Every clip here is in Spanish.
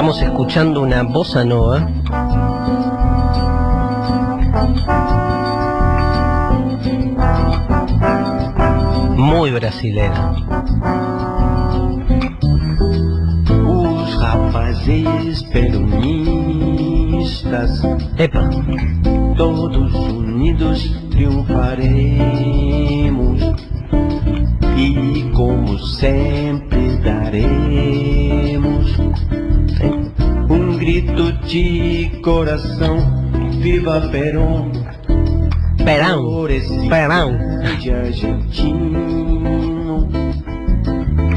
Estamos escuchando una bossa nova muy brasilera. Os rapazes peronistas, Epa, todos unidos triunfaremos e como sempre daremos grito de coração, viva Perón, Perón, Perón, argentino,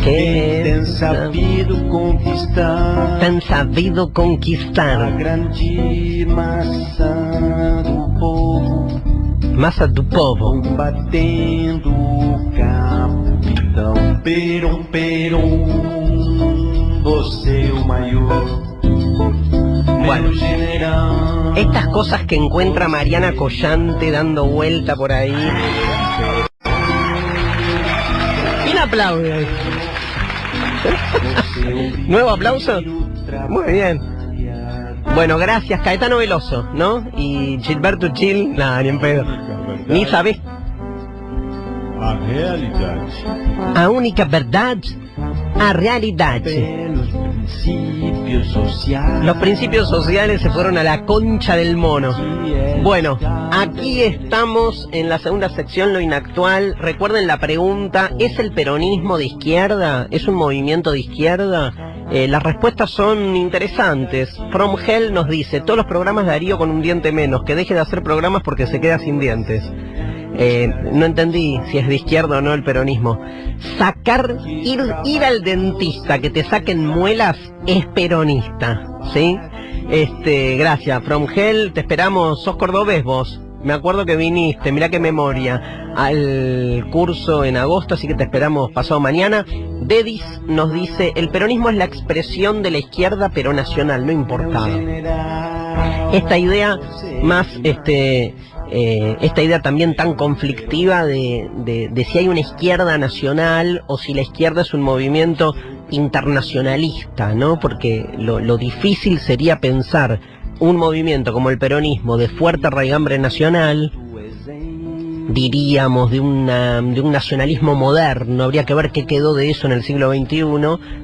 que tem sabido conquistar, tan sabido a conquistar grande massa do povo, massa do povo. combatendo o capitão. Perón, Perón, você é o maior. Bueno, estas cosas que encuentra Mariana Collante dando vuelta por ahí. ¿Quién aplaude? ¿Nuevo aplauso? Muy bien. Bueno, gracias, Caetano Veloso, ¿no? Y Gilberto Gil, nada, ni en pedo. Ni sabés. A realidade. A única verdade, a realidade. Los principios sociales se fueron a la concha del mono. Bueno, aquí estamos en la segunda sección, lo inactual. Recuerden la pregunta, ¿es el peronismo de izquierda? ¿Es un movimiento de izquierda? Las respuestas son interesantes. From Hell nos dice, todos los programas de Darío con un diente menos, que deje de hacer programas porque se queda sin dientes. No entendí si es de izquierda o no el peronismo. Ir al dentista que te saquen muelas es peronista, ¿sí? Gracias, From Hell, te esperamos. Sos cordobés vos, me acuerdo que viniste, mirá qué memoria, al curso en agosto, así que te esperamos pasado mañana. Dedis nos dice, el peronismo es la expresión de la izquierda pero nacional, no importado. Esta idea más, esta idea también tan conflictiva de si hay una izquierda nacional o si la izquierda es un movimiento internacionalista, ¿no? Porque lo difícil sería pensar un movimiento como el peronismo de fuerte raigambre nacional, diríamos de un nacionalismo moderno, habría que ver qué quedó de eso en el siglo XXI,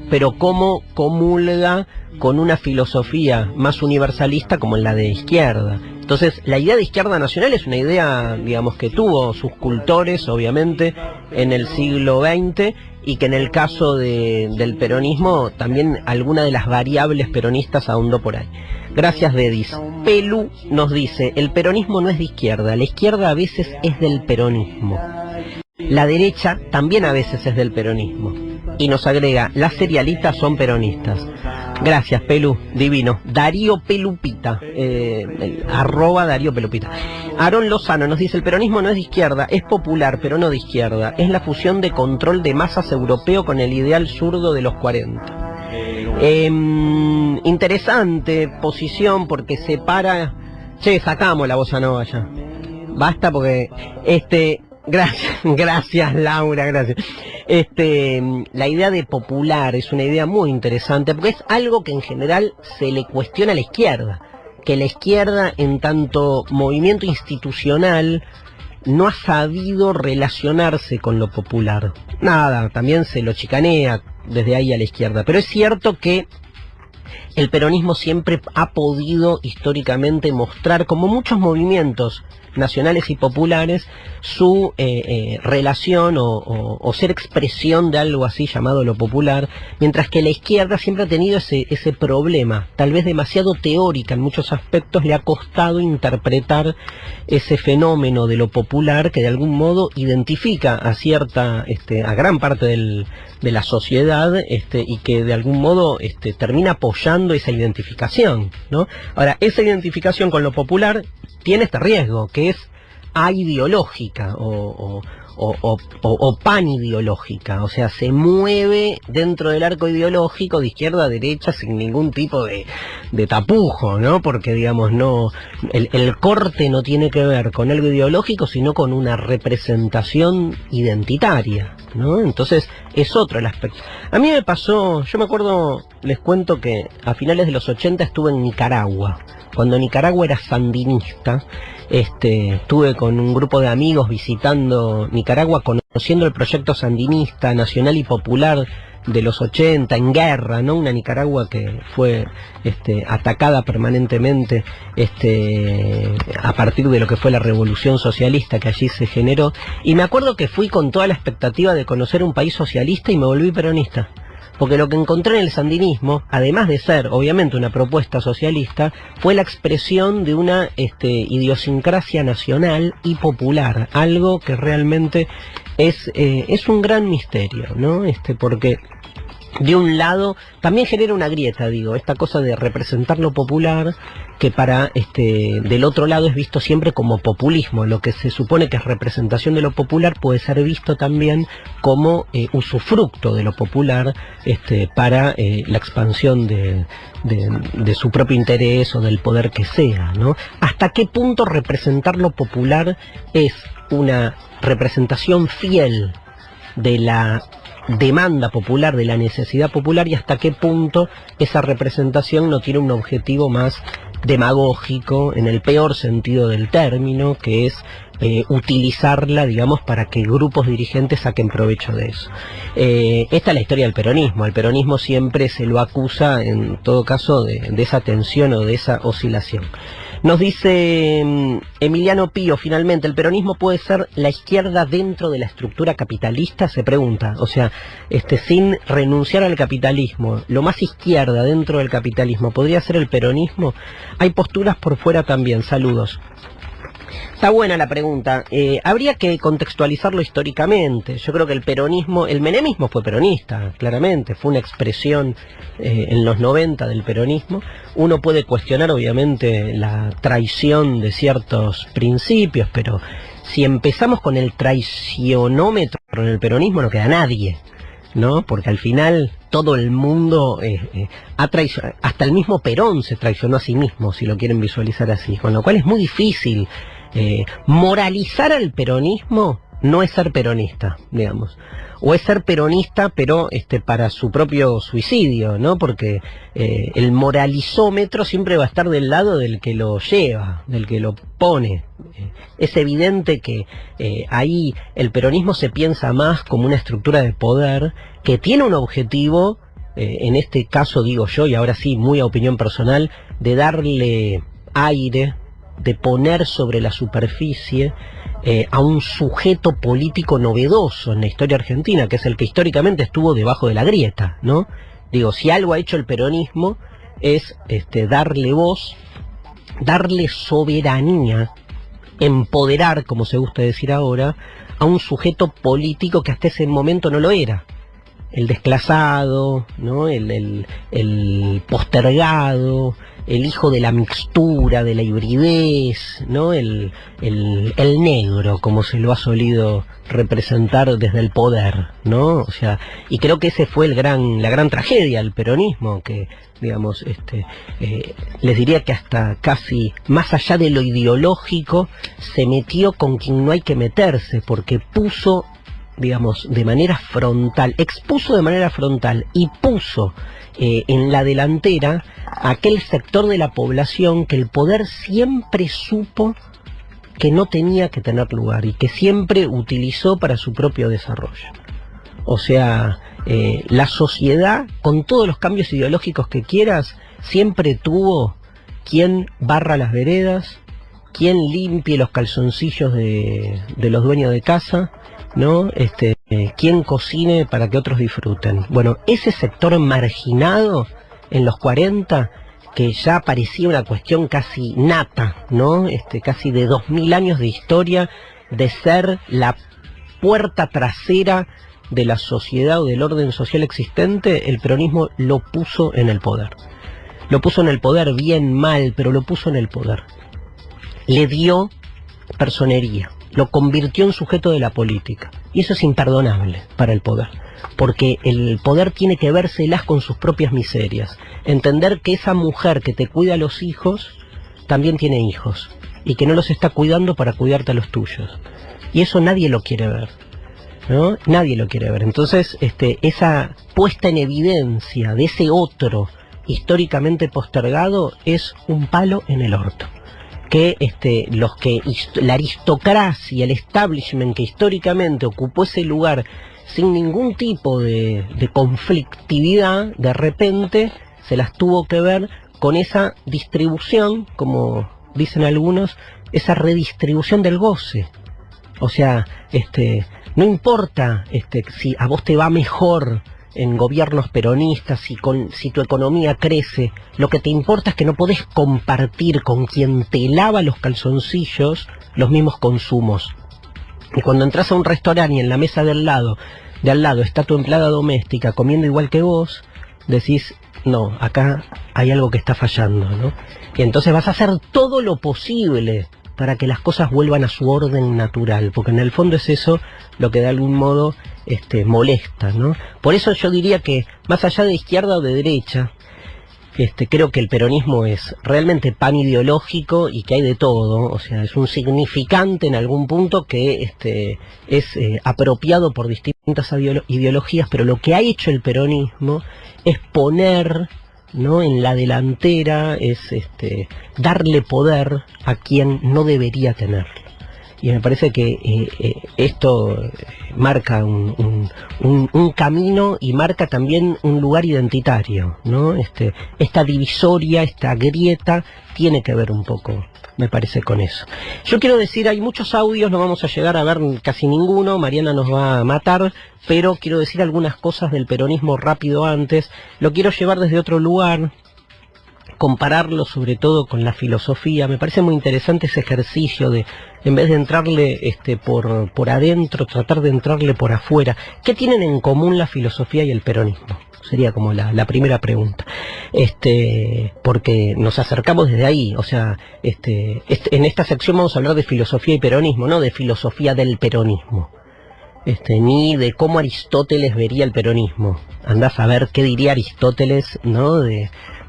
pero cómo comulga con una filosofía más universalista como la de izquierda. Entonces, la idea de izquierda nacional es una idea, digamos, que tuvo sus cultores, obviamente, en el siglo XX, y que en el caso del peronismo, también alguna de las variables peronistas ahondó por ahí. Gracias, Dedis. Pelu nos dice, el peronismo no es de izquierda, la izquierda a veces es del peronismo. La derecha también a veces es del peronismo. Y nos agrega, las serialistas son peronistas. Gracias, Pelu, divino. Darío Pelupita, arroba Darío Pelupita. Aarón Lozano nos dice, el peronismo no es de izquierda, es popular, pero no de izquierda. Es la fusión de control de masas europeo con el ideal zurdo de los 40. Interesante posición porque separa... Che, sacamos la bossa nova ya. Basta porque... Gracias Laura, gracias. La idea de popular es una idea muy interesante porque es algo que en general se le cuestiona a la izquierda, que la izquierda en tanto movimiento institucional no ha sabido relacionarse con lo popular. Nada, también se lo chicanea desde ahí a la izquierda, pero es cierto que el peronismo siempre ha podido históricamente mostrar, como muchos movimientos nacionales y populares, su relación o ser expresión de algo así llamado lo popular, mientras que la izquierda siempre ha tenido ese problema, tal vez demasiado teórica en muchos aspectos, le ha costado interpretar ese fenómeno de lo popular que de algún modo identifica a a gran parte de la sociedad, y que de algún modo termina apoyando esa identificación, ¿no? Ahora, esa identificación con lo popular tiene este riesgo, que es aideológica o panideológica, o sea, se mueve dentro del arco ideológico de izquierda a derecha sin ningún tipo de tapujo, ¿no? Porque, digamos, el corte no tiene que ver con algo ideológico, sino con una representación identitaria, ¿no? Entonces, es otro el aspecto. A mí me pasó, yo me acuerdo... les cuento que a finales de los 80 estuve en Nicaragua. Cuando Nicaragua era sandinista, estuve con un grupo de amigos visitando Nicaragua, conociendo el proyecto sandinista, nacional y popular de los 80, en guerra, ¿no? Una Nicaragua que fue atacada permanentemente a partir de lo que fue la revolución socialista que allí se generó. Y me acuerdo que fui con toda la expectativa de conocer un país socialista y me volví peronista. Porque lo que encontré en el sandinismo, además de ser obviamente una propuesta socialista, fue la expresión de una idiosincrasia nacional y popular, algo que realmente es un gran misterio, ¿no? Porque de un lado también genera una grieta, digo, esta cosa de representar lo popular, que para del otro lado es visto siempre como populismo. Lo que se supone que es representación de lo popular puede ser visto también como usufructo de lo popular para la expansión de su propio interés o del poder que sea, ¿no? ¿Hasta qué punto representar lo popular es una representación fiel de la demanda popular, de la necesidad popular, y hasta qué punto esa representación no tiene un objetivo más demagógico, en el peor sentido del término, que es utilizarla, digamos, para que grupos dirigentes saquen provecho de eso? Esta es la historia del peronismo. Al peronismo siempre se lo acusa, en todo caso, de esa tensión o de esa oscilación. Nos dice Emiliano Pío, finalmente, ¿el peronismo puede ser la izquierda dentro de la estructura capitalista? Se pregunta. O sea, sin renunciar al capitalismo, lo más izquierda dentro del capitalismo, ¿podría ser el peronismo? Hay posturas por fuera también. Saludos. Está buena la pregunta. Habría que contextualizarlo históricamente. Yo creo que el menemismo fue peronista, claramente, fue una expresión en los 90 del peronismo. Uno puede cuestionar obviamente la traición de ciertos principios, pero si empezamos con el traicionómetro en el peronismo no queda nadie, ¿no? Porque al final todo el mundo hasta el mismo Perón se traicionó a sí mismo, si lo quieren visualizar así, con lo cual es muy difícil. Moralizar al peronismo no es ser peronista, digamos, o es ser peronista pero para su propio suicidio, ¿no? Porque el moralizómetro siempre va a estar del lado del que lo lleva, del que lo pone. Es evidente que ahí el peronismo se piensa más como una estructura de poder que tiene un objetivo, en este caso digo yo, y ahora sí muy a opinión personal, de darle aire, de poner sobre la superficie a un sujeto político novedoso en la historia argentina, que es el que históricamente estuvo debajo de la grieta, ¿no? Digo, si algo ha hecho el peronismo es darle voz, darle soberanía, empoderar, como se gusta decir ahora, a un sujeto político que hasta ese momento no lo era. El desclasado, ¿no? El postergado, el hijo de la mixtura, de la hibridez, ¿no? El negro, como se lo ha solido representar desde el poder, ¿no? O sea, y creo que ese fue la gran tragedia del peronismo, que, digamos, les diría que hasta casi más allá de lo ideológico, se metió con quien no hay que meterse, porque puso, digamos, de manera frontal, expuso de manera frontal y puso en la delantera a aquel sector de la población que el poder siempre supo que no tenía que tener lugar y que siempre utilizó para su propio desarrollo. O sea, la sociedad, con todos los cambios ideológicos que quieras, siempre tuvo quien barra las veredas, quien limpie los calzoncillos de los dueños de casa, ¿no? Quien cocine para que otros disfruten. Bueno, ese sector marginado en los 40, que ya parecía una cuestión casi nata, ¿no? Casi de 2000 años de historia, de ser la puerta trasera de la sociedad o del orden social existente, el peronismo lo puso en el poder. Lo puso en el poder, bien, mal, pero lo puso en el poder. Le dio personería, lo convirtió en sujeto de la política. Y eso es imperdonable para el poder, porque el poder tiene que vérselas con sus propias miserias. Entender que esa mujer que te cuida a los hijos, también tiene hijos, y que no los está cuidando para cuidarte a los tuyos. Y eso nadie lo quiere ver. ¿no? Nadie lo quiere ver. Entonces, esa puesta en evidencia de ese otro históricamente postergado es un palo en el orto. Que la aristocracia, el establishment que históricamente ocupó ese lugar sin ningún tipo de conflictividad, de repente se las tuvo que ver con esa distribución, como dicen algunos, esa redistribución del goce. O sea, no importa si a vos te va mejor en gobiernos peronistas, si tu economía crece, lo que te importa es que no podés compartir con quien te lava los calzoncillos los mismos consumos. Y cuando entras a un restaurante y en la mesa de al lado está tu empleada doméstica comiendo igual que vos, decís, no, acá hay algo que está fallando, ¿no? Y entonces vas a hacer todo lo posible para que las cosas vuelvan a su orden natural, porque en el fondo es eso lo que de algún modo molesta, ¿no? Por eso yo diría que, más allá de izquierda o de derecha, creo que el peronismo es realmente pan ideológico y que hay de todo, o sea, es un significante en algún punto que es apropiado por distintas ideologías, pero lo que ha hecho el peronismo es poner, ¿no?, en la delantera, es darle poder a quien no debería tenerlo. Y me parece que esto marca un camino y marca también un lugar identitario, ¿no? Esta divisoria, esta grieta, tiene que ver un poco, me parece, con eso. Yo quiero decir, hay muchos audios, no vamos a llegar a ver casi ninguno, Mariana nos va a matar, pero quiero decir algunas cosas del peronismo rápido antes. Lo quiero llevar desde otro lugar, compararlo sobre todo con la filosofía. Me parece muy interesante ese ejercicio de, en vez de entrarle por adentro, tratar de entrarle por afuera. ¿Qué tienen en común la filosofía y el peronismo? Sería como la primera pregunta. Porque nos acercamos desde ahí, o sea, en esta sección vamos a hablar de filosofía y peronismo, no de filosofía del peronismo. Ni de cómo Aristóteles vería el peronismo. Andás a ver qué diría Aristóteles, ¿no?,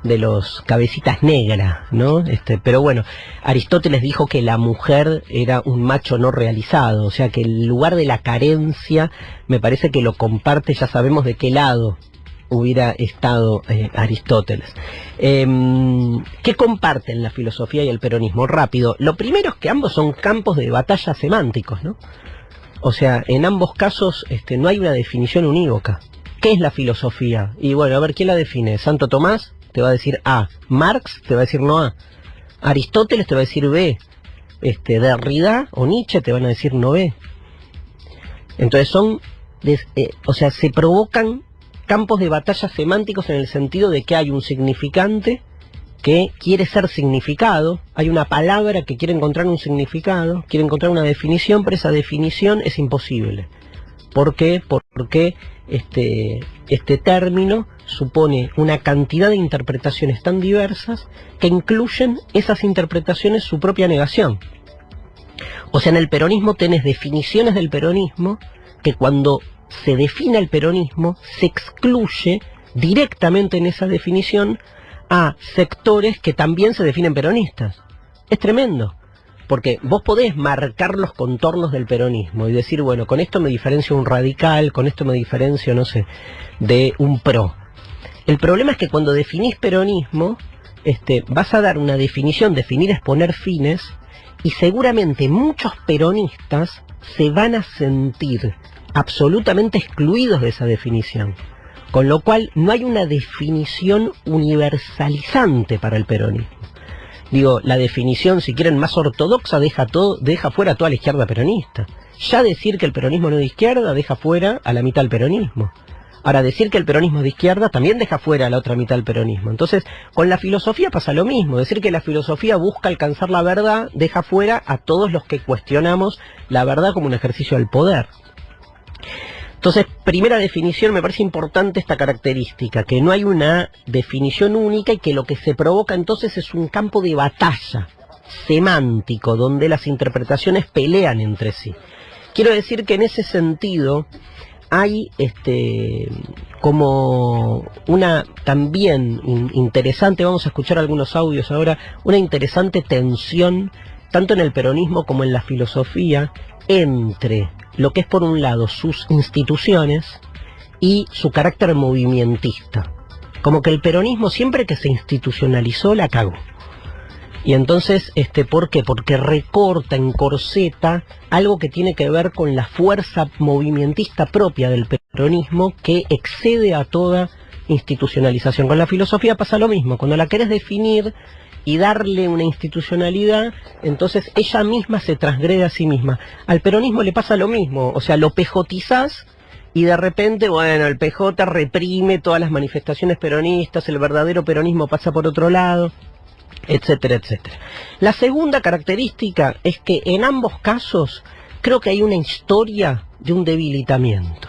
de los cabecitas negras, ¿no? Pero bueno, Aristóteles dijo que la mujer era un macho no realizado, o sea que el lugar de la carencia me parece que lo comparte, ya sabemos de qué lado hubiera estado Aristóteles. ¿Qué comparten la filosofía y el peronismo? Rápido, lo primero es que ambos son campos de batalla semánticos, ¿no? O sea, en ambos casos no hay una definición unívoca. ¿Qué es la filosofía? Y bueno, a ver, ¿quién la define? ¿Santo Tomás? Te va a decir A. Marx te va a decir no A. Aristóteles te va a decir B. Derrida o Nietzsche te van a decir no B. Entonces se provocan campos de batalla semánticos en el sentido de que hay un significante que quiere ser significado, hay una palabra que quiere encontrar un significado, quiere encontrar una definición, pero esa definición es imposible. ¿Por qué? Porque este término supone una cantidad de interpretaciones tan diversas que incluyen esas interpretaciones su propia negación. O sea, en el peronismo tenés definiciones del peronismo que cuando se define el peronismo se excluye directamente en esa definición a sectores que también se definen peronistas. Es tremendo. Porque vos podés marcar los contornos del peronismo y decir, bueno, con esto me diferencio un radical, con esto me diferencio, no sé, de un pro. El problema es que cuando definís peronismo, vas a dar una definición, definir es poner fines, y seguramente muchos peronistas se van a sentir absolutamente excluidos de esa definición. Con lo cual no hay una definición universalizante para el peronismo. Digo, la definición, si quieren, más ortodoxa deja fuera a toda la izquierda peronista. Ya decir que el peronismo no es de izquierda deja fuera a la mitad del peronismo. Ahora, decir que el peronismo es de izquierda también deja fuera a la otra mitad del peronismo. Entonces, con la filosofía pasa lo mismo. Decir que la filosofía busca alcanzar la verdad deja fuera a todos los que cuestionamos la verdad como un ejercicio del poder. Entonces, primera definición, me parece importante esta característica, que no hay una definición única y que lo que se provoca entonces es un campo de batalla semántico, donde las interpretaciones pelean entre sí. Quiero decir que en ese sentido hay como una también interesante, vamos a escuchar algunos audios ahora, una interesante tensión, tanto en el peronismo como en la filosofía, entre lo que es por un lado sus instituciones y su carácter movimentista. Como que el peronismo siempre que se institucionalizó la cagó. Y entonces, ¿por qué? Porque recorta, encorseta algo que tiene que ver con la fuerza movimentista propia del peronismo que excede a toda institucionalización. Con la filosofía pasa lo mismo. Cuando la querés definir y darle una institucionalidad, entonces ella misma se transgrede a sí misma. Al peronismo le pasa lo mismo, o sea, lo pejotizás y de repente, bueno, el PJ reprime todas las manifestaciones peronistas, el verdadero peronismo pasa por otro lado, etcétera, etcétera. La segunda característica es que en ambos casos creo que hay una historia de un debilitamiento.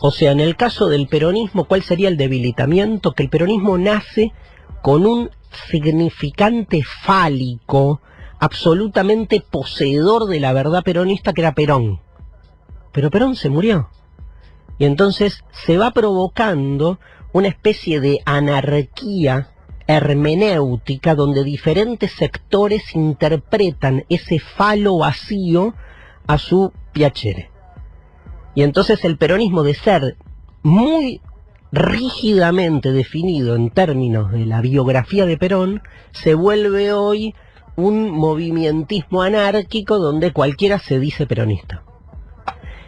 O sea, en el caso del peronismo, ¿cuál sería el debilitamiento? Que el peronismo nace con un significante fálico, absolutamente poseedor de la verdad peronista, que era Perón. Pero Perón se murió. Y entonces se va provocando una especie de anarquía hermenéutica donde diferentes sectores interpretan ese falo vacío a su piacere. Y entonces el peronismo, de ser muy rígidamente definido en términos de la biografía de Perón, se vuelve hoy un movimentismo anárquico donde cualquiera se dice peronista.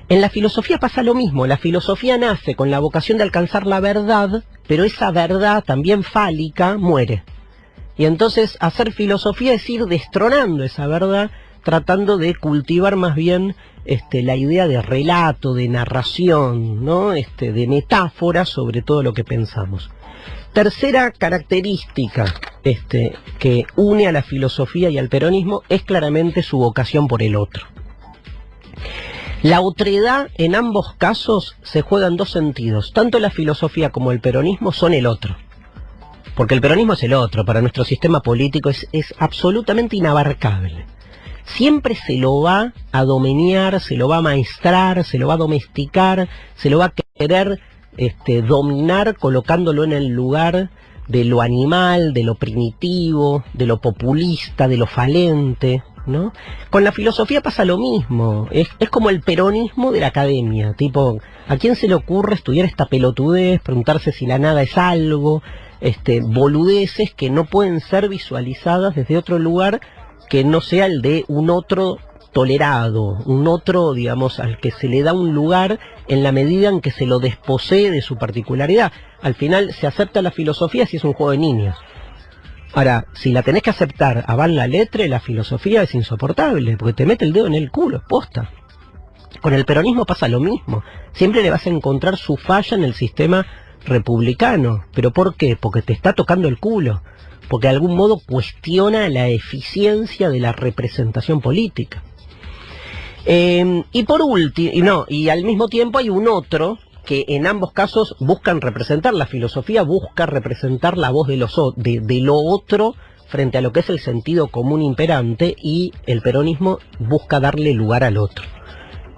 En la filosofía pasa lo mismo. La filosofía nace con la vocación de alcanzar la verdad, pero esa verdad, también fálica, muere. Y entonces hacer filosofía es ir destronando esa verdad, tratando de cultivar más bien la idea de relato, de narración, ¿no? De metáfora sobre todo lo que pensamos. Tercera característica que une a la filosofía y al peronismo es claramente su vocación por el otro. La otredad en ambos casos se juega en dos sentidos. Tanto la filosofía como el peronismo son el otro. Porque el peronismo es el otro, para nuestro sistema político es absolutamente inabarcable. Siempre se lo va a dominar, se lo va a maestrar, se lo va a domesticar, se lo va a querer dominar colocándolo en el lugar de lo animal, de lo primitivo, de lo populista, de lo falente, ¿no? Con la filosofía pasa lo mismo, es como el peronismo de la academia, tipo, ¿a quién se le ocurre estudiar esta pelotudez, preguntarse si la nada es algo, boludeces que no pueden ser visualizadas desde otro lugar que no sea el de un otro tolerado, un otro, digamos, al que se le da un lugar en la medida en que se lo desposee de su particularidad? Al final se acepta la filosofía si es un juego de niños. Ahora, si la tenés que aceptar a van la letra, la filosofía es insoportable, porque te mete el dedo en el culo, posta. Con el peronismo pasa lo mismo. Siempre le vas a encontrar su falla en el sistema republicano. ¿Pero por qué? Porque te está tocando el culo. Porque de algún modo cuestiona la eficiencia de la representación política. Y por último, y al mismo tiempo hay un otro que en ambos casos buscan representar. La filosofía busca representar la voz de lo otro frente a lo que es el sentido común imperante, y el peronismo busca darle lugar al otro.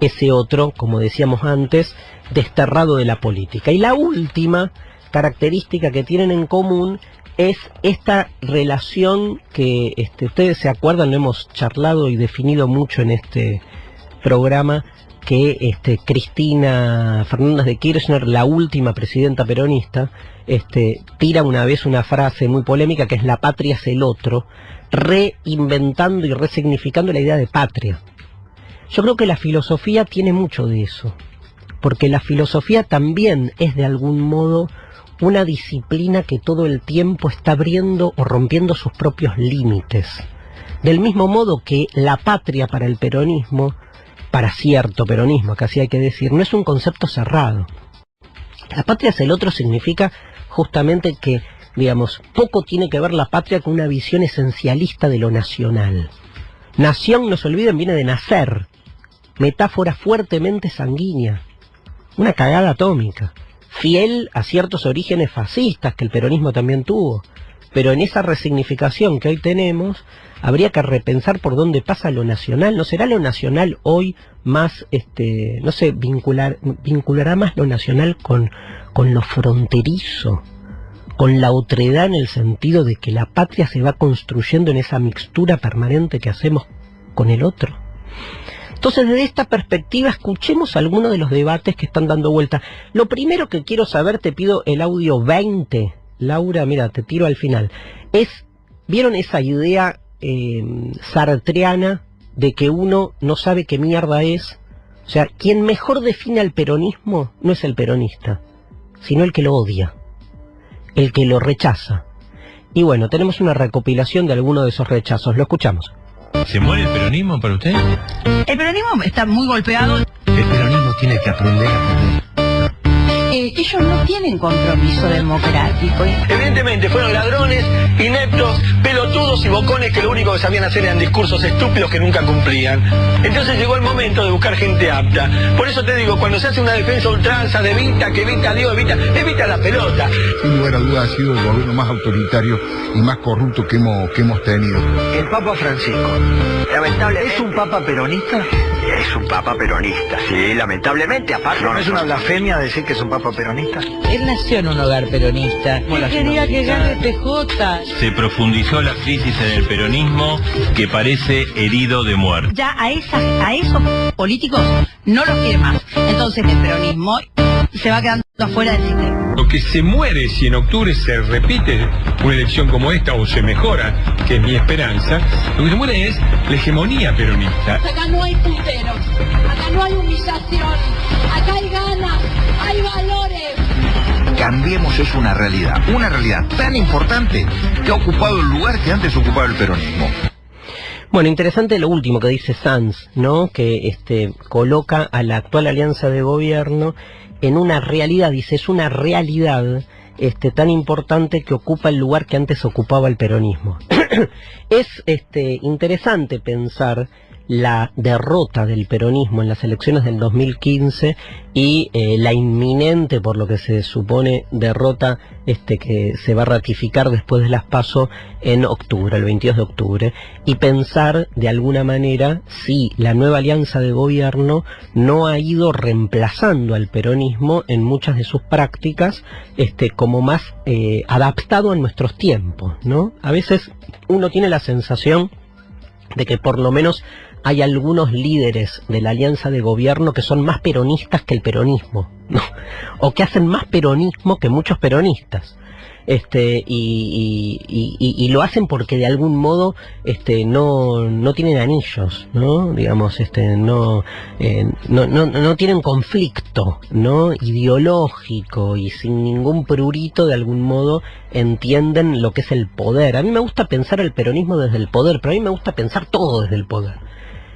Ese otro, como decíamos antes, desterrado de la política. Y la última característica que tienen en común es esta relación que ustedes se acuerdan, lo hemos charlado y definido mucho en este programa, que Cristina Fernández de Kirchner, la última presidenta peronista, tira una vez una frase muy polémica que es: la patria es el otro, reinventando y resignificando la idea de patria. Yo creo que la filosofía tiene mucho de eso, porque la filosofía también es de algún modo una disciplina que todo el tiempo está abriendo o rompiendo sus propios límites. Del mismo modo que la patria para el peronismo, para cierto peronismo, que así hay que decir, no es un concepto cerrado. La patria es el otro significa justamente que, digamos, poco tiene que ver la patria con una visión esencialista de lo nacional. Nación, no se olviden, viene de nacer, metáfora fuertemente sanguínea, una cagada atómica, fiel a ciertos orígenes fascistas que el peronismo también tuvo, pero en esa resignificación que hoy tenemos, habría que repensar por dónde pasa lo nacional. ¿No será lo nacional hoy más, no sé, vinculará más lo nacional con lo fronterizo, con la otredad, en el sentido de que la patria se va construyendo en esa mixtura permanente que hacemos con el otro? Entonces, desde esta perspectiva, escuchemos algunos de los debates que están dando vuelta. Lo primero que quiero saber, te pido el audio 20. Laura, mira, te tiro al final. ¿Vieron esa idea sartreana de que uno no sabe qué mierda es? O sea, quien mejor define al peronismo no es el peronista, sino el que lo odia, el que lo rechaza. Y bueno, tenemos una recopilación de algunos de esos rechazos. Lo escuchamos. ¿Se muere el peronismo para usted? El peronismo está muy golpeado. El peronismo tiene que aprender a perder. Ellos no tienen compromiso democrático. Evidentemente fueron ladrones, ineptos, pelotudos y bocones que lo único que sabían hacer eran discursos estúpidos que nunca cumplían. Entonces llegó el momento de buscar gente apta. Por eso te digo, cuando se hace una defensa ultranza de Evita, que Evita Dios, evita la pelota. Sin lugar a dudas ha sido el gobierno más autoritario y más corrupto que hemos tenido. El Papa Francisco, lamentablemente... ¿Es un Papa peronista? Es un Papa peronista, sí, lamentablemente, aparte. ¿No es una blasfemia decir que es un Papa peronista? Él nació en un hogar peronista. Él quería que gane PJ. Se profundizó la crisis en el peronismo que parece herido de muerte. Ya a esos políticos no los quiere más. Entonces el peronismo se va quedando afuera del sistema. Lo que se muere si en octubre se repite una elección como esta o se mejora, que es mi esperanza, lo que se muere es la hegemonía peronista. Acá no hay punteros, acá no hay humillación, acá hay ganas, hay valores. Cambiemos es una realidad tan importante que ha ocupado el lugar que antes ocupaba el peronismo. Bueno, interesante lo último que dice Sanz, ¿no? Que coloca a la actual alianza de gobierno en una realidad, dice, es una realidad tan importante que ocupa el lugar que antes ocupaba el peronismo. Es interesante pensar la derrota del peronismo en las elecciones del 2015 y la inminente, por lo que se supone, derrota que se va a ratificar después de las PASO en octubre, el 22 de octubre, y pensar de alguna manera si la nueva alianza de gobierno no ha ido reemplazando al peronismo en muchas de sus prácticas como más adaptado a nuestros tiempos, ¿no? A veces uno tiene la sensación de que por lo menos hay algunos líderes de la alianza de gobierno que son más peronistas que el peronismo, ¿no? O que hacen más peronismo que muchos peronistas. Y lo hacen porque de algún modo no tienen anillos, ¿no? Digamos, no tienen conflicto, ¿no? Ideológico, y sin ningún prurito de algún modo entienden lo que es el poder. A mí me gusta pensar el peronismo desde el poder, pero a mí me gusta pensar todo desde el poder.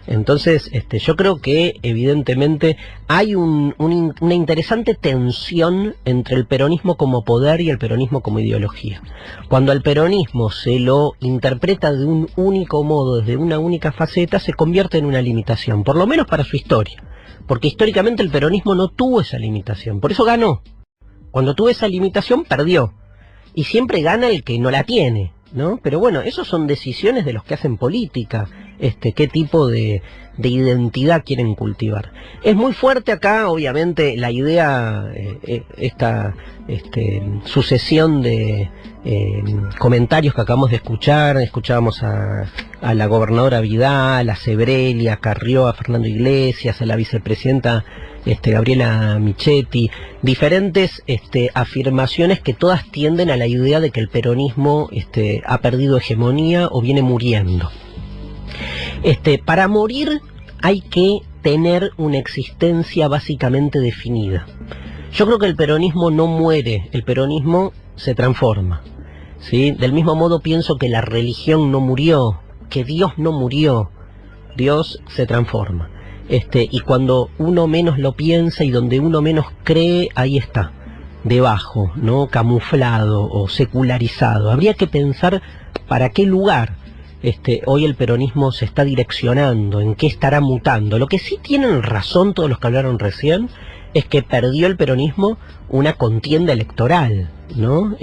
Entonces, yo creo que evidentemente hay una interesante tensión entre el peronismo como poder y el peronismo como ideología. Cuando al peronismo se lo interpreta de un único modo, desde una única faceta, se convierte en una limitación, por lo menos para su historia. Porque históricamente el peronismo no tuvo esa limitación, por eso ganó. Cuando tuvo esa limitación, perdió. Y siempre gana el que no la tiene, ¿no? Pero bueno, eso son decisiones de los que hacen política, qué tipo de identidad quieren cultivar. Es muy fuerte acá, obviamente, la idea, esta sucesión de comentarios que acabamos de escuchar. Escuchábamos a la gobernadora Vidal, a Sebrelli, a Carrió, a Fernando Iglesias, a la vicepresidenta Gabriela Michetti, diferentes afirmaciones que todas tienden a la idea de que el peronismo ha perdido hegemonía o viene muriendo. Para morir hay que tener una existencia básicamente definida. Yo creo que el peronismo no muere, el peronismo se transforma, ¿sí? Del mismo modo pienso que la religión no murió, que Dios no murió, Dios se transforma. Y cuando uno menos lo piensa y donde uno menos cree, ahí está, debajo, ¿no? Camuflado o secularizado. Habría que pensar para qué lugar hoy el peronismo se está direccionando, en qué estará mutando. Lo que sí tienen razón todos los que hablaron recién es que perdió el peronismo una contienda electoral, ¿no?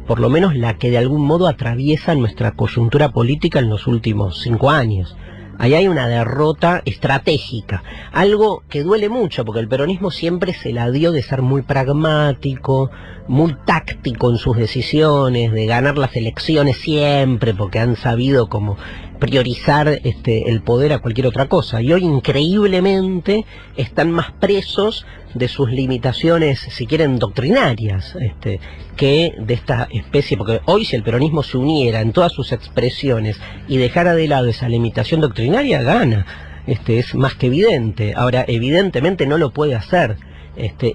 Por lo menos la que de algún modo atraviesa nuestra coyuntura política en los últimos 5 años. Ahí hay una derrota estratégica, algo que duele mucho, porque el peronismo siempre se la dio de ser muy pragmático, muy táctico en sus decisiones, de ganar las elecciones siempre, porque han sabido como priorizar el poder a cualquier otra cosa. Y hoy increíblemente están más presos de sus limitaciones, si quieren, doctrinarias, que de esta especie, porque hoy si el peronismo se uniera en todas sus expresiones y dejara de lado esa limitación doctrinaria, gana. Es más que evidente. Ahora, evidentemente no lo puede hacer,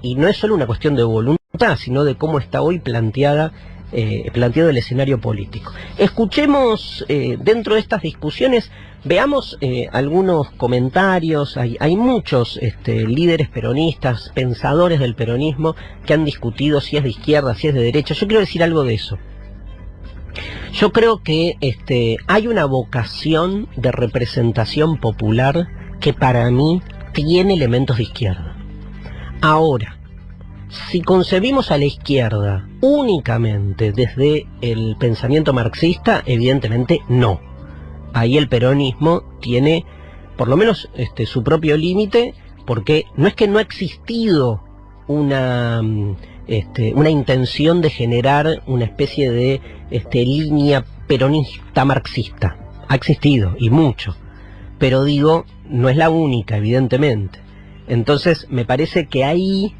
y no es solo una cuestión de voluntad, sino de cómo está hoy planteado el escenario político. Escuchemos, dentro de estas discusiones, veamos algunos comentarios. Hay muchos líderes peronistas, pensadores del peronismo, que han discutido si es de izquierda, si es de derecha. Yo quiero decir algo de eso. Yo creo que hay una vocación de representación popular que para mí tiene elementos de izquierda. Ahora, si concebimos a la izquierda únicamente desde el pensamiento marxista, evidentemente no. Ahí el peronismo tiene, por lo menos, su propio límite, porque no es que no ha existido una intención de generar una especie de línea peronista marxista. Ha existido, y mucho. Pero digo, no es la única, evidentemente. Entonces, me parece que ahí,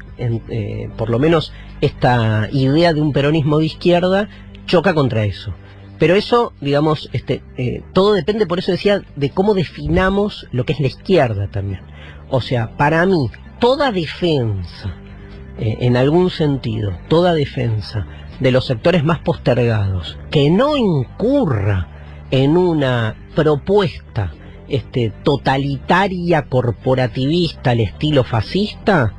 por lo menos, esta idea de un peronismo de izquierda choca contra eso. Pero eso, digamos, todo depende, por eso decía, de cómo definamos lo que es la izquierda también. O sea, para mí, toda defensa, en algún sentido, toda defensa de los sectores más postergados, que no incurra en una propuesta totalitaria, corporativista, al estilo fascista,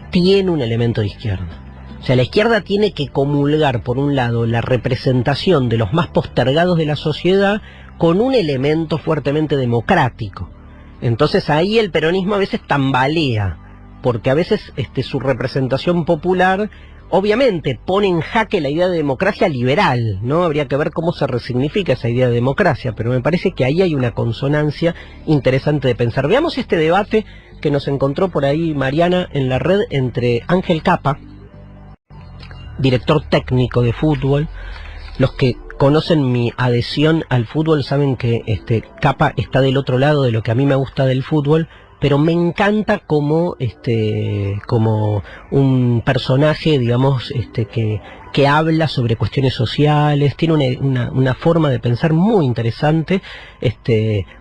tiene un elemento de izquierda. O sea, la izquierda tiene que comulgar, por un lado, la representación de los más postergados de la sociedad con un elemento fuertemente democrático. Entonces ahí el peronismo a veces tambalea, porque a veces su representación popular obviamente pone en jaque la idea de democracia liberal, ¿no? Habría que ver cómo se resignifica esa idea de democracia, pero me parece que ahí hay una consonancia interesante de pensar. Veamos este debate que nos encontró por ahí Mariana en la red entre Ángel Capa, director técnico de fútbol. Los que conocen mi adhesión al fútbol saben que Capa está del otro lado de lo que a mí me gusta del fútbol, pero me encanta como un personaje, digamos, que habla sobre cuestiones sociales, tiene una forma de pensar muy interesante,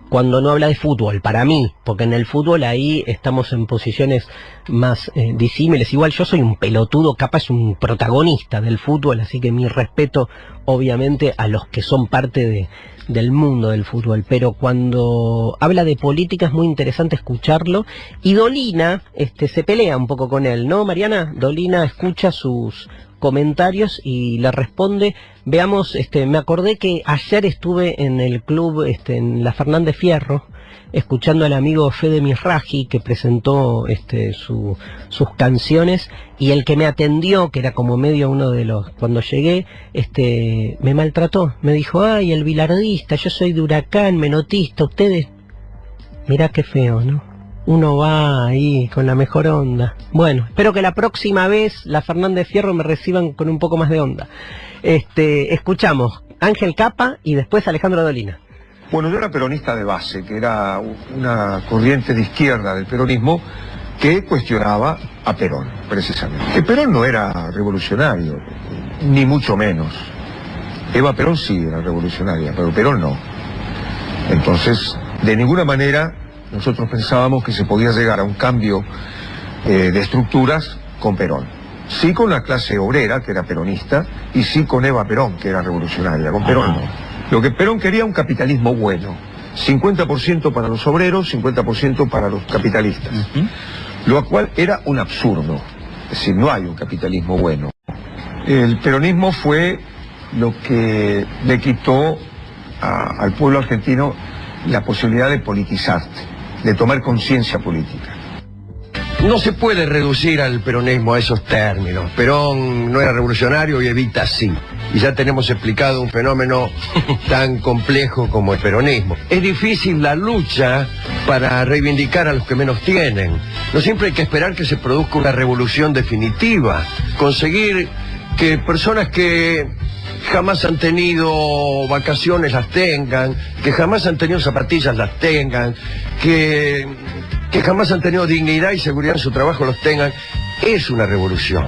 cuando no habla de fútbol, para mí, porque en el fútbol ahí estamos en posiciones más disímiles. Igual yo soy un pelotudo, Capa es un protagonista del fútbol, así que mi respeto, obviamente, a los que son parte del mundo del fútbol, pero cuando habla de política es muy interesante escucharlo. Y Dolina se pelea un poco con él, ¿no, Mariana? Dolina escucha sus comentarios y le responde. Veamos, me acordé que ayer estuve en el club, en la Fernández Fierro, escuchando al amigo Fede Misraji, que presentó sus canciones, y el que me atendió, que era como medio uno de los, cuando llegué, me maltrató, me dijo: ay, el bilardista, yo soy de Huracán, menotista, ustedes, mirá qué feo, ¿no? Uno va ahí con la mejor onda. Bueno, espero que la próxima vez la Fernández Fierro me reciban con un poco más de onda. Escuchamos Ángel Capa y después Alejandro Dolina. Bueno, yo era peronista de base, que era una corriente de izquierda del peronismo que cuestionaba a Perón, precisamente. Que Perón no era revolucionario, ni mucho menos. Eva Perón sí era revolucionaria, pero Perón no. Entonces, de ninguna manera nosotros pensábamos que se podía llegar a un cambio de estructuras con Perón. Sí con la clase obrera, que era peronista, y sí con Eva Perón, que era revolucionaria. Con Perón no. Lo que Perón quería, un capitalismo bueno. 50% para los obreros, 50% para los capitalistas. Lo cual era un absurdo. Es decir, no hay un capitalismo bueno. El peronismo fue lo que le quitó al pueblo argentino la posibilidad de politizarse, de tomar conciencia política. No se puede reducir al peronismo a esos términos. Perón no era revolucionario y Evita sí. Y ya tenemos explicado un fenómeno tan complejo como el peronismo. Es difícil la lucha para reivindicar a los que menos tienen. No siempre hay que esperar que se produzca una revolución definitiva. Conseguir que personas que jamás han tenido vacaciones las tengan, que jamás han tenido zapatillas las tengan, que jamás han tenido dignidad y seguridad en su trabajo los tengan. Es una revolución.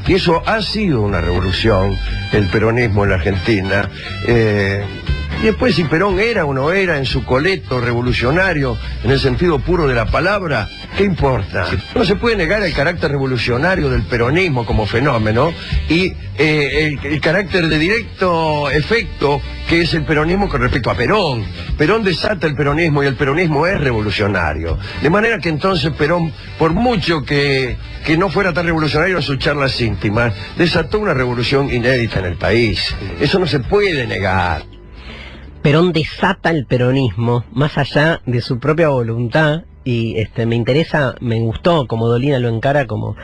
Y eso ha sido una revolución, el peronismo en la Argentina. Y después, si Perón era o no era en su coleto revolucionario, en el sentido puro de la palabra, ¿qué importa? No se puede negar el carácter revolucionario del peronismo como fenómeno y el carácter de directo efecto que es el peronismo con respecto a Perón. Perón desata el peronismo y el peronismo es revolucionario. De manera que entonces Perón, por mucho que no fuera tan revolucionario en sus charlas íntimas, desató una revolución inédita en el país. Eso no se puede negar. Perón desata el peronismo más allá de su propia voluntad y me interesa, me gustó como Dolina lo encara como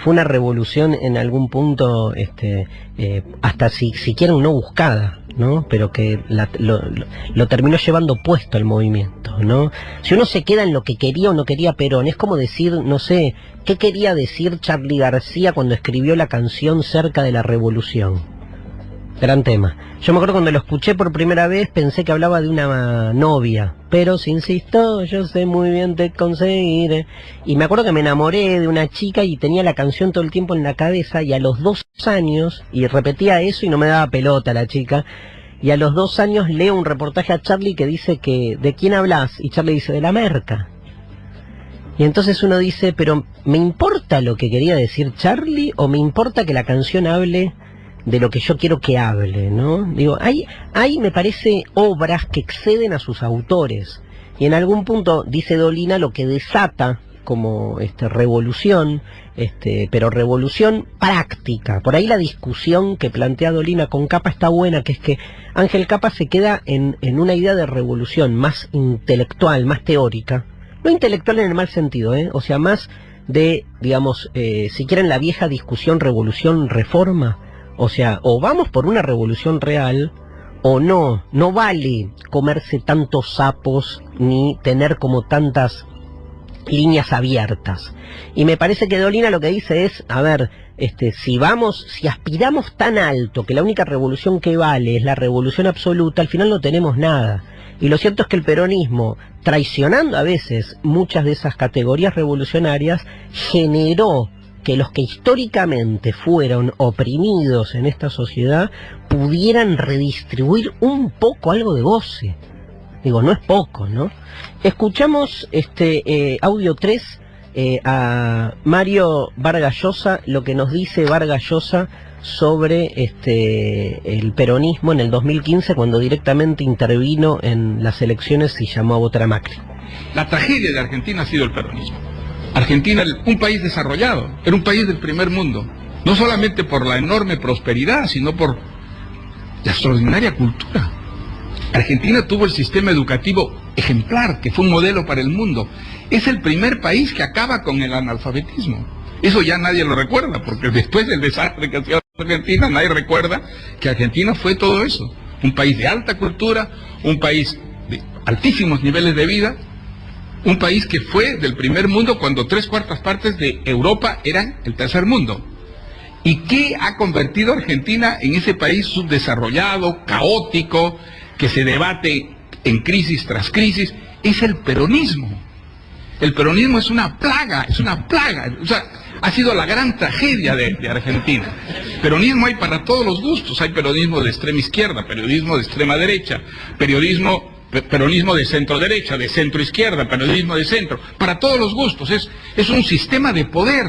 fue una revolución en algún punto hasta siquiera no buscada, ¿no? Pero que lo terminó llevando puesto el movimiento, ¿no? Si uno se queda en lo que quería o no quería Perón, es como decir, no sé, ¿qué quería decir Charly García cuando escribió la canción Cerca de la Revolución? Gran tema. Yo me acuerdo cuando lo escuché por primera vez pensé que hablaba de una novia, pero si insisto, yo sé muy bien te conseguiré. Y me acuerdo que me enamoré de una chica y tenía la canción todo el tiempo en la cabeza y a los 2 años, y repetía eso y no me daba pelota la chica, y a los 2 años leo un reportaje a Charly que dice que, ¿de quién hablas? Y Charly dice, de la Merca. Y entonces uno dice, pero ¿me importa lo que quería decir Charly o me importa que la canción hable de lo que yo quiero que hable, ¿no? Digo, hay me parece obras que exceden a sus autores y en algún punto dice Dolina lo que desata como revolución, pero revolución práctica. Por ahí la discusión que plantea Dolina con Capa está buena, que es que Ángel Capa se queda en una idea de revolución más intelectual, más teórica, no intelectual en el mal sentido, o sea, más de, digamos, si quieren la vieja discusión revolución-reforma. O sea, o vamos por una revolución real, o no vale comerse tantos sapos, ni tener como tantas líneas abiertas. Y me parece que Dolina lo que dice es, a ver, si aspiramos tan alto que la única revolución que vale es la revolución absoluta, al final no tenemos nada. Y lo cierto es que el peronismo, traicionando a veces muchas de esas categorías revolucionarias, generó que los que históricamente fueron oprimidos en esta sociedad pudieran redistribuir un poco algo de goce. Digo, no es poco, ¿no? Escuchamos audio 3 a Mario Vargas Llosa, lo que nos dice Vargas Llosa sobre el peronismo en el 2015 cuando directamente intervino en las elecciones y llamó a votar a Macri. La tragedia de Argentina ha sido el peronismo. Argentina, un país desarrollado, era un país del primer mundo, no solamente por la enorme prosperidad, sino por la extraordinaria cultura. Argentina tuvo el sistema educativo ejemplar, que fue un modelo para el mundo. Es el primer país que acaba con el analfabetismo. Eso ya nadie lo recuerda, porque después del desastre que ha sido Argentina, nadie recuerda que Argentina fue todo eso. Un país de alta cultura, un país de altísimos niveles de vida, un país que fue del primer mundo cuando 3/4 partes de Europa eran el tercer mundo. ¿Y qué ha convertido a Argentina en ese país subdesarrollado, caótico, que se debate en crisis tras crisis? Es el peronismo. El peronismo es una plaga, o sea, ha sido la gran tragedia de Argentina. Peronismo hay para todos los gustos, hay peronismo de extrema izquierda, periodismo de extrema derecha, peronismo de centro derecha, de centro izquierda, periodismo de centro, para todos los gustos, es un sistema de poder.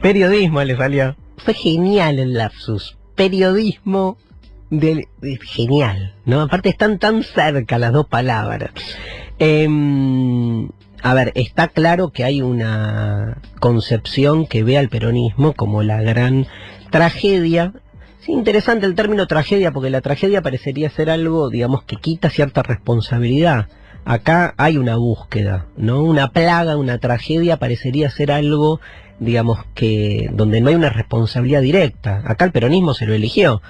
Periodismo le salió. Fue genial el lapsus. Periodismo genial, ¿no? Aparte están tan cerca las dos palabras. A ver, está claro que hay una concepción que ve al peronismo como la gran tragedia. Es interesante el término tragedia porque la tragedia parecería ser algo, digamos, que quita cierta responsabilidad. Acá hay una búsqueda, ¿no? Una plaga, una tragedia parecería ser algo, digamos, que donde no hay una responsabilidad directa. Acá el peronismo se lo eligió.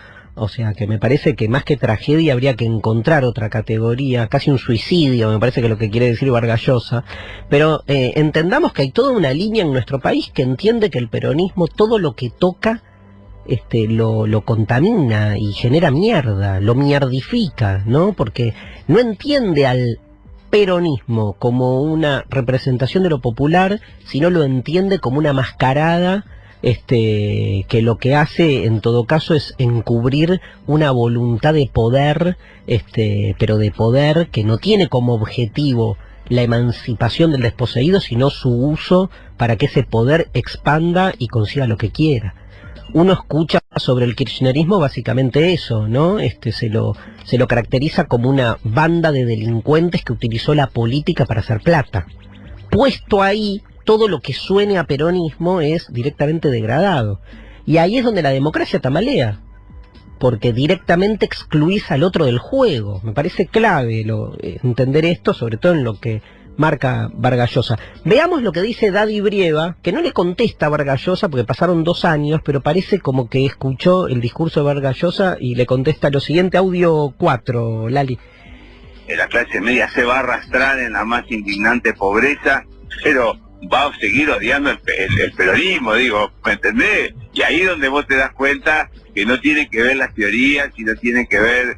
O sea, que me parece que más que tragedia habría que encontrar otra categoría, casi un suicidio, me parece que es lo que quiere decir Vargas Llosa. Pero entendamos que hay toda una línea en nuestro país que entiende que el peronismo, todo lo que toca, lo contamina y genera mierda, lo mierdifica, ¿no? Porque no entiende al peronismo como una representación de lo popular, sino lo entiende como una mascarada, que lo que hace en todo caso es encubrir una voluntad de poder, pero de poder que no tiene como objetivo la emancipación del desposeído, sino su uso para que ese poder expanda y consiga lo que quiera. Uno escucha sobre el kirchnerismo básicamente eso, ¿no? Se lo caracteriza como una banda de delincuentes que utilizó la política para hacer plata. Puesto ahí, todo lo que suene a peronismo es directamente degradado. Y ahí es donde la democracia tambalea, porque directamente excluís al otro del juego. Me parece clave entender esto, sobre todo en lo que marca Vargas Llosa. Veamos lo que dice Daddy Brieva, que no le contesta a Vargas Llosa porque pasaron 2 años, pero parece como que escuchó el discurso de Vargas Llosa y le contesta lo siguiente. Audio 4, Lali. La clase media se va a arrastrar en la más indignante pobreza, pero va a seguir odiando el peronismo, digo, ¿me entendés? Y ahí es donde vos te das cuenta que no tiene que ver las teorías, sino tiene que ver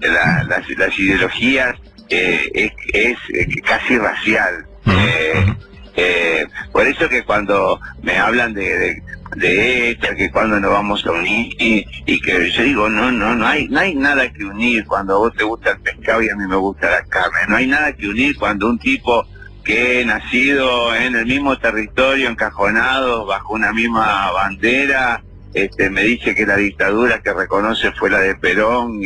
las ideologías, es casi racial. Por eso que cuando me hablan de esto, que cuando nos vamos a unir, y que yo digo, no hay nada que unir cuando a vos te gusta el pescado y a mí me gusta la carne. No hay nada que unir cuando un tipo que nacido en el mismo territorio, encajonado bajo una misma bandera, me dice que la dictadura que reconoce fue la de Perón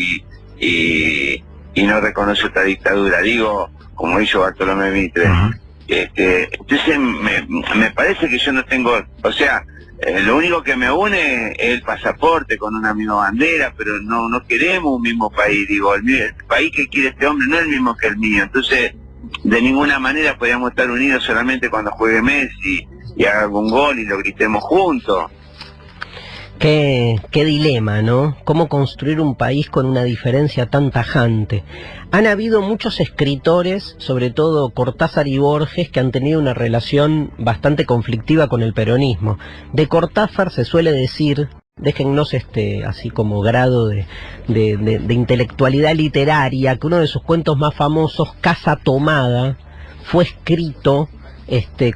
y no reconoce otra dictadura, digo, como hizo Bartolomé Mitre. Entonces me parece que yo no tengo, o sea, lo único que me une es el pasaporte con una misma bandera, pero no queremos un mismo país, digo, el país que quiere este hombre no es el mismo que el mío, entonces de ninguna manera podríamos estar unidos solamente cuando juegue Messi y haga algún gol y lo gritemos juntos. Qué dilema, ¿no? ¿Cómo construir un país con una diferencia tan tajante? Han habido muchos escritores, sobre todo Cortázar y Borges, que han tenido una relación bastante conflictiva con el peronismo. De Cortázar se suele decir, déjennos así como grado de intelectualidad literaria, que uno de sus cuentos más famosos, Casa Tomada, fue escrito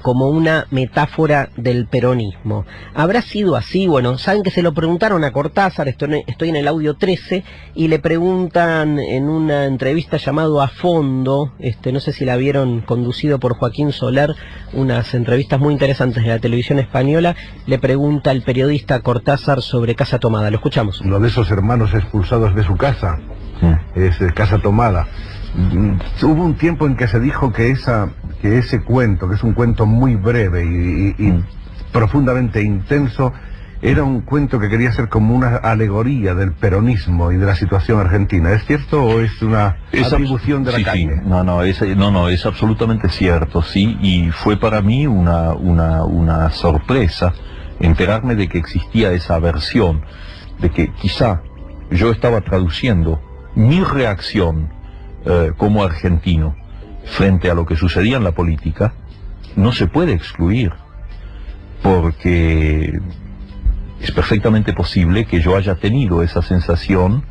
como una metáfora del peronismo. ¿Habrá sido así? Bueno, saben que se lo preguntaron a Cortázar, estoy en el audio 13, y le preguntan en una entrevista llamado A Fondo, no sé si la vieron, conducido por Joaquín Soler, unas entrevistas muy interesantes de la televisión española, le pregunta el periodista Cortázar sobre Casa Tomada. Lo escuchamos. Lo de esos hermanos expulsados de su casa, es Casa Tomada. Hubo un tiempo en que se dijo que ese cuento, que es un cuento muy breve y profundamente intenso, era un cuento que quería ser como una alegoría del peronismo y de la situación argentina. ¿Es cierto o es una atribución de la calle? Sí. No, es absolutamente cierto, sí, y fue para mí una sorpresa enterarme de que existía esa versión, de que quizá yo estaba traduciendo mi reacción como argentino frente a lo que sucedía en la política. No se puede excluir, porque es perfectamente posible que yo haya tenido esa sensación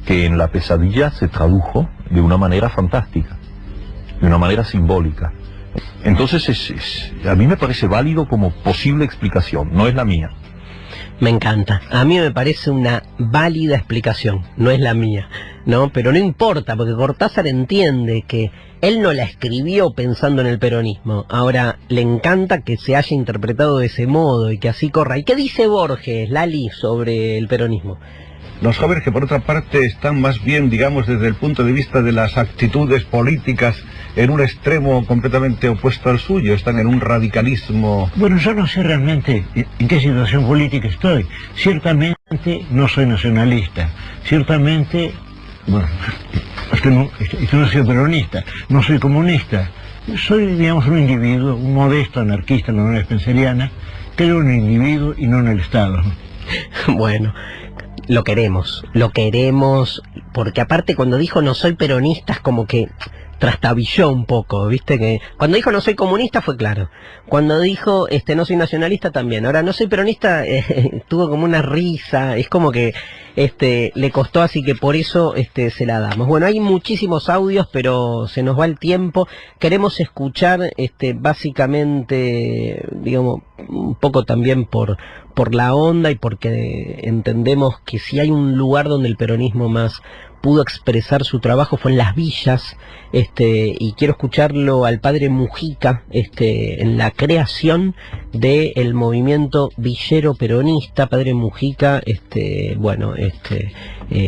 que en La Pesadilla se tradujo de una manera fantástica, de una manera simbólica. Entonces a mí me parece válido como posible explicación, no es la mía. Me encanta. A mí me parece una válida explicación, no es la mía, ¿no? Pero no importa, porque Cortázar entiende que él no la escribió pensando en el peronismo. Ahora, le encanta que se haya interpretado de ese modo y que así corra. ¿Y qué dice Borges, Lali, sobre el peronismo? Los jóvenes que por otra parte están más bien, digamos, desde el punto de vista de las actitudes políticas, en un extremo completamente opuesto al suyo, están en un radicalismo. Bueno, yo no sé realmente en qué situación política estoy. Ciertamente no soy nacionalista, ciertamente, bueno, es que no soy peronista, no soy comunista. Soy, digamos, un individuo, un modesto anarquista en la manera spenceriana, creo en el individuo y no en el Estado. Bueno, lo queremos, porque aparte cuando dijo no soy peronista es como que trastabilló un poco, viste que cuando dijo no soy comunista fue claro, cuando dijo no soy nacionalista también, ahora no soy peronista tuvo como una risa, es como que le costó, así que por eso se la damos. Bueno, hay muchísimos audios, pero se nos va el tiempo. Queremos escuchar básicamente, digamos, un poco también por la onda y porque entendemos que si hay un lugar donde el peronismo más pudo expresar su trabajo fue en las villas, y quiero escucharlo al padre Mujica, en la creación del movimiento villero peronista. Padre Mujica, bueno,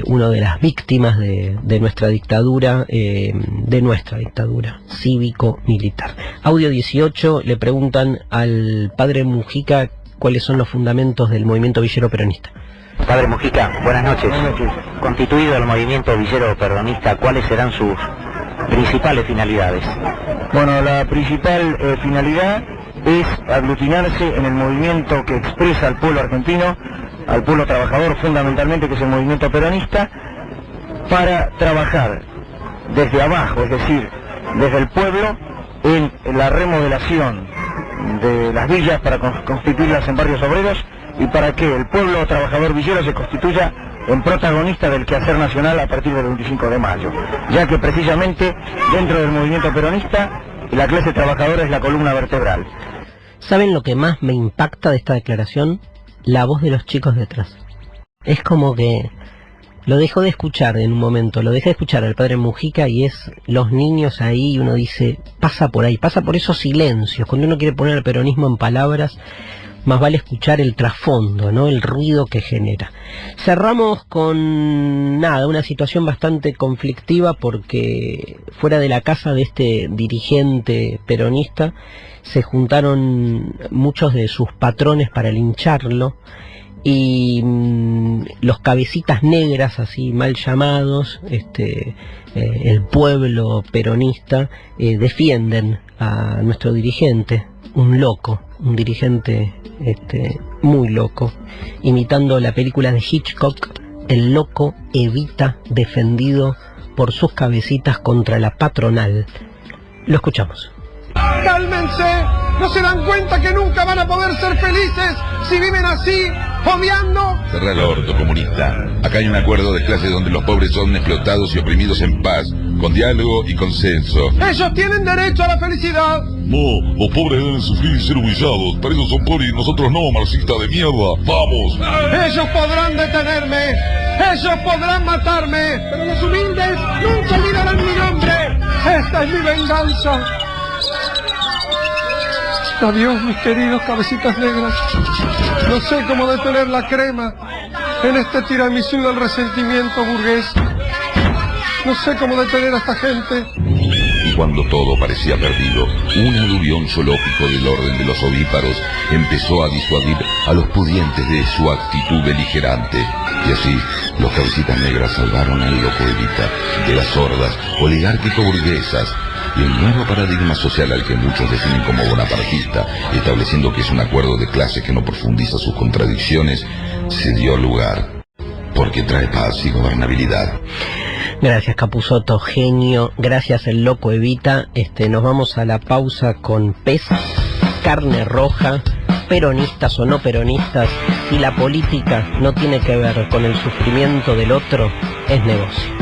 uno de las víctimas de nuestra dictadura, cívico-militar. Audio 18, le preguntan al padre Mujica cuáles son los fundamentos del movimiento villero peronista. Padre Mujica, buenas noches. Buenas noches. Constituido el movimiento villero peronista, ¿cuáles serán sus principales finalidades? Bueno, la principal finalidad es aglutinarse en el movimiento que expresa al pueblo argentino, al pueblo trabajador fundamentalmente, que es el movimiento peronista, para trabajar desde abajo, es decir, desde el pueblo, en la remodelación de las villas para constituirlas en barrios obreros, y para que el pueblo trabajador villero se constituya en protagonista del quehacer nacional a partir del 25 de mayo, ya que precisamente dentro del movimiento peronista la clase trabajadora es la columna vertebral. ¿Saben lo que más me impacta de esta declaración? La voz de los chicos detrás. Es como que lo dejo de escuchar en un momento, lo dejé de escuchar al padre Mujica y es los niños ahí, y uno dice, pasa por ahí, pasa por esos silencios. Cuando uno quiere poner el peronismo en palabras, más vale escuchar el trasfondo, ¿no? El ruido que genera. Cerramos con una situación bastante conflictiva, porque fuera de la casa de este dirigente peronista se juntaron muchos de sus patrones para lincharlo, y los cabecitas negras, así mal llamados, el pueblo peronista, defienden a nuestro dirigente, un loco, un dirigente muy loco, imitando la película de Hitchcock, el loco Evita, defendido por sus cabecitas contra la patronal. Lo escuchamos. ¡Cálmense! ¿No se dan cuenta que nunca van a poder ser felices si viven así, odiando? Cerra el orto, comunista. Acá hay un acuerdo de clase donde los pobres son explotados y oprimidos en paz, con diálogo y consenso. ¡Ellos tienen derecho a la felicidad! No, los pobres deben sufrir y ser humillados. Para ellos son pobres y nosotros no, marxista de mierda. ¡Vamos! Ellos podrán detenerme, ellos podrán matarme, pero los humildes nunca olvidarán mi nombre. Esta es mi venganza. Adiós, mis queridos cabecitas negras. No sé cómo detener la crema en este tiramisú del resentimiento burgués. No sé cómo detener a esta gente. Y cuando todo parecía perdido, un aluvión zoológico del orden de los ovíparos empezó a disuadir a los pudientes de su actitud beligerante. Y así, los cabecitas negras salvaron al loco Evita de las hordas oligárquico-burguesas y el nuevo paradigma social al que muchos definen como bonapartista, estableciendo que es un acuerdo de clases que no profundiza sus contradicciones, se dio lugar, porque trae paz y gobernabilidad. Gracias, Capusotto, genio. Gracias, el loco Evita. Nos vamos a la pausa con Pez, Carne Roja, peronistas o no peronistas. Si la política no tiene que ver con el sufrimiento del otro, es negocio.